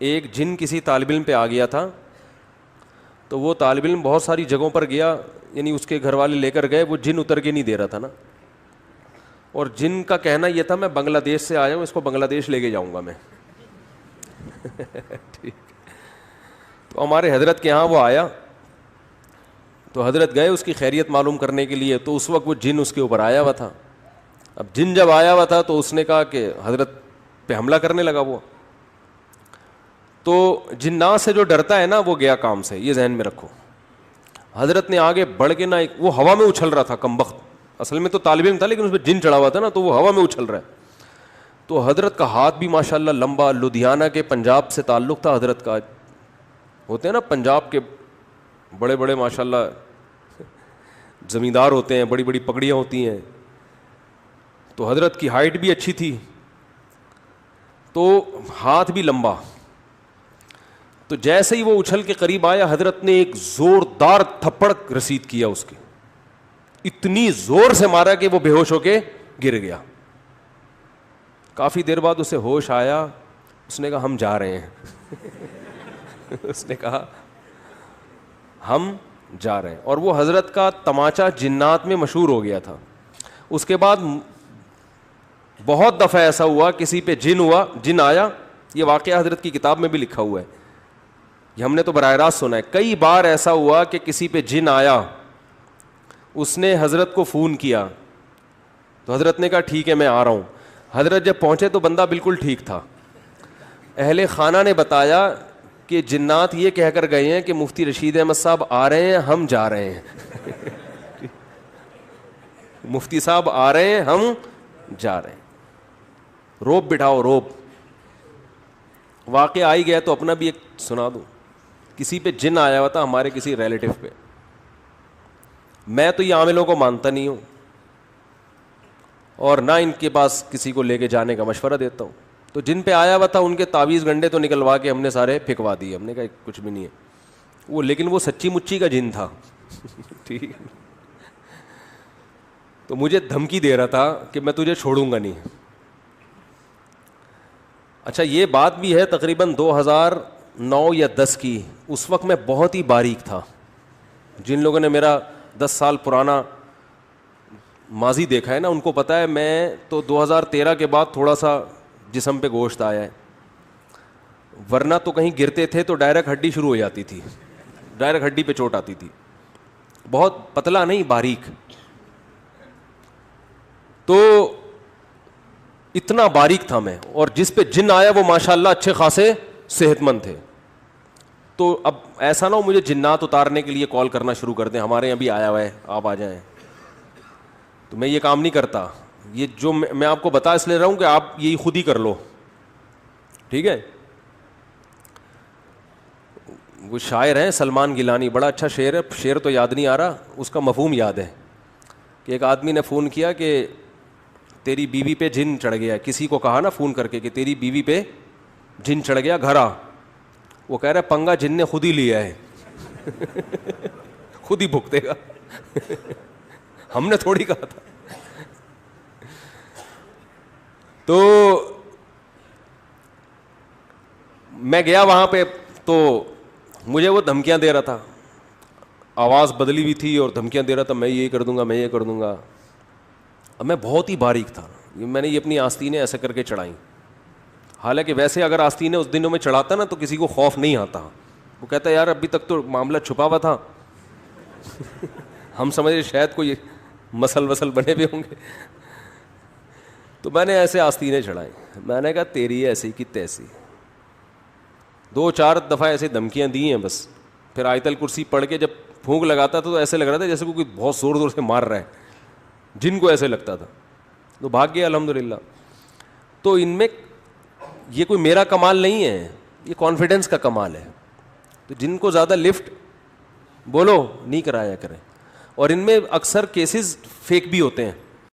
ایک جن کسی طالب علم پہ آ گیا تھا, تو وہ طالب علم بہت ساری جگہوں پر گیا, یعنی اس کے گھر والے لے کر گئے, وہ جن اتر کے نہیں دے رہا تھا نا, اور جن کا کہنا یہ تھا میں بنگلہ دیش سے آیا ہوں, اس کو بنگلہ دیش لے کے جاؤں گا میں. ٹھیک. تو ہمارے حضرت کے ہاں وہ آیا, تو حضرت گئے اس کی خیریت معلوم کرنے کے لیے, تو اس وقت وہ جن اس کے اوپر آیا ہوا تھا. اب جن جب آیا ہوا تھا تو اس نے کہا کہ حضرت پہ حملہ کرنے لگا وہ. تو جنات سے جو ڈرتا ہے نا وہ گیا کام سے, یہ ذہن میں رکھو. حضرت نے آگے بڑھ کے نا, وہ ہوا میں اچھل رہا تھا کمبخت, اصل میں تو طالب علم تھا لیکن اس پہ جن چڑھا ہوا تھا نا, تو وہ ہوا میں اچھل رہا ہے. تو حضرت کا ہاتھ بھی ماشاءاللہ لمبا, لدھیانہ کے پنجاب سے تعلق تھا حضرت کا, ہوتے ہیں نا پنجاب کے بڑے بڑے ماشاءاللہ زمیندار ہوتے ہیں, بڑی بڑی پگڑیاں ہوتی ہیں. تو حضرت کی ہائٹ بھی اچھی تھی, تو ہاتھ بھی لمبا. تو جیسے ہی وہ اچھل کے قریب آیا, حضرت نے ایک زوردار تھپڑ رسید کیا اس کے, اتنی زور سے مارا کہ وہ بے ہوش ہو کے گر گیا. کافی دیر بعد اسے ہوش آیا, اس نے کہا ہم جا رہے ہیں. اس نے کہا ہم جا رہے ہیں. اور وہ حضرت کا تماچا جنات میں مشہور ہو گیا تھا. اس کے بعد بہت دفعہ ایسا ہوا کسی پہ جن آیا, یہ واقعہ حضرت کی کتاب میں بھی لکھا ہوا ہے, یہ ہم نے تو براہ راست سنا ہے. کئی بار ایسا ہوا کہ کسی پہ جن آیا, اس نے حضرت کو فون کیا, تو حضرت نے کہا ٹھیک ہے میں آ رہا ہوں. حضرت جب پہنچے تو بندہ بالکل ٹھیک تھا. اہل خانہ نے بتایا کہ جنات یہ کہہ کر گئے ہیں کہ مفتی رشید احمد صاحب آ رہے ہیں, ہم جا رہے ہیں. مفتی صاحب آ رہے ہیں, ہم جا رہے ہیں. روب بٹھاؤ روب. واقعہ آئی گیا تو اپنا بھی ایک سنا دوں. کسی پہ جن آیا ہوا تھا ہمارے کسی ریلیٹو پہ. میں تو یہ عاملوں کو مانتا نہیں ہوں, اور نہ ان کے پاس کسی کو لے کے جانے کا مشورہ دیتا ہوں. تو جن پہ آیا ہوا تھا ان کے تعویذ گنڈے تو نکلوا کے ہم نے سارے پھینکوا دیے. ہم نے کہا کچھ بھی نہیں ہے وہ, لیکن وہ سچی مچی کا جن تھا. ٹھیک. تو مجھے دھمکی دے رہا تھا کہ میں تجھے چھوڑوں گا نہیں. اچھا یہ بات بھی ہے تقریباً 2009 یا 10 کی. اس وقت میں بہت ہی باریک تھا. جن لوگوں نے میرا 10 سال پرانا ماضی دیکھا ہے نا, ان کو پتہ ہے میں تو 2013 کے بعد تھوڑا سا جسم پہ گوشت آیا ہے, ورنہ تو کہیں گرتے تھے تو ڈائریکٹ ہڈی شروع ہو جاتی تھی, ڈائریکٹ ہڈی پہ چوٹ آتی تھی. بہت پتلا نہیں, باریک. تو اتنا باریک تھا میں, اور جس پہ جن آیا وہ ماشاءاللہ اچھے خاصے صحت مند تھے. تو اب ایسا نہ ہو مجھے جنات اتارنے کے لیے کال کرنا شروع کر دیں, ہمارے یہاں بھی آیا ہوا ہے آپ آ جائیں. تو میں یہ کام نہیں کرتا. یہ جو میں آپ کو بتا اس لیے رہا ہوں کہ آپ یہی خود ہی کر لو. ٹھیک ہے. وہ شاعر ہیں سلمان گیلانی, بڑا اچھا شعر ہے, شعر تو یاد نہیں آ رہا, اس کا مفہوم یاد ہے. کہ ایک آدمی نے فون کیا کہ تیری بیوی پہ جن چڑھ گیا. کسی کو کہا نا فون کر کے کہ تیری بیوی پہ جن چڑھ گیا, گھر آ. وہ کہہ رہا ہے پنگا جن نے خود ہی لیا ہے, خود ہی بھگتے گا. ہم نے تھوڑی کہا تھا. تو میں گیا وہاں پہ, تو مجھے وہ دھمکیاں دے رہا تھا, آواز بدلی ہوئی تھی اور دھمکیاں دے رہا تھا, میں یہ کر دوں گا, میں یہ کر دوں گا. اب میں بہت ہی باریک تھا, میں نے یہ اپنی آستینیں ایسے کر کے چڑھائیں. حالانکہ ویسے اگر آستینیں اس دنوں میں چڑھاتا نا تو کسی کو خوف نہیں آتا. وہ کہتا ہے یار ابھی تک تو معاملہ چھپا ہوا تھا, ہم سمجھے شاید کوئی مسل وسل بنے ہوئے ہوں گے. تو میں نے ایسے آستینیں چڑھائیں. میں نے کہا تیری ایسی کی تیسی. 2-4 دفعہ ایسے دھمکیاں دی ہیں بس. پھر آیت الکرسی پڑھ کے جب پھونک لگاتا تھا تو ایسے لگ رہا تھا جیسے کوئی بہت زور زور سے مار رہا ہے, جن کو ایسے لگتا تھا. تو بھاگ گیا الحمدللہ. تو ان میں یہ کوئی میرا کمال نہیں ہے, یہ کانفیڈنس کا کمال ہے. تو جن کو زیادہ لفٹ بولو نہیں کرایا کریں. اور ان میں اکثر کیسز فیک بھی ہوتے ہیں.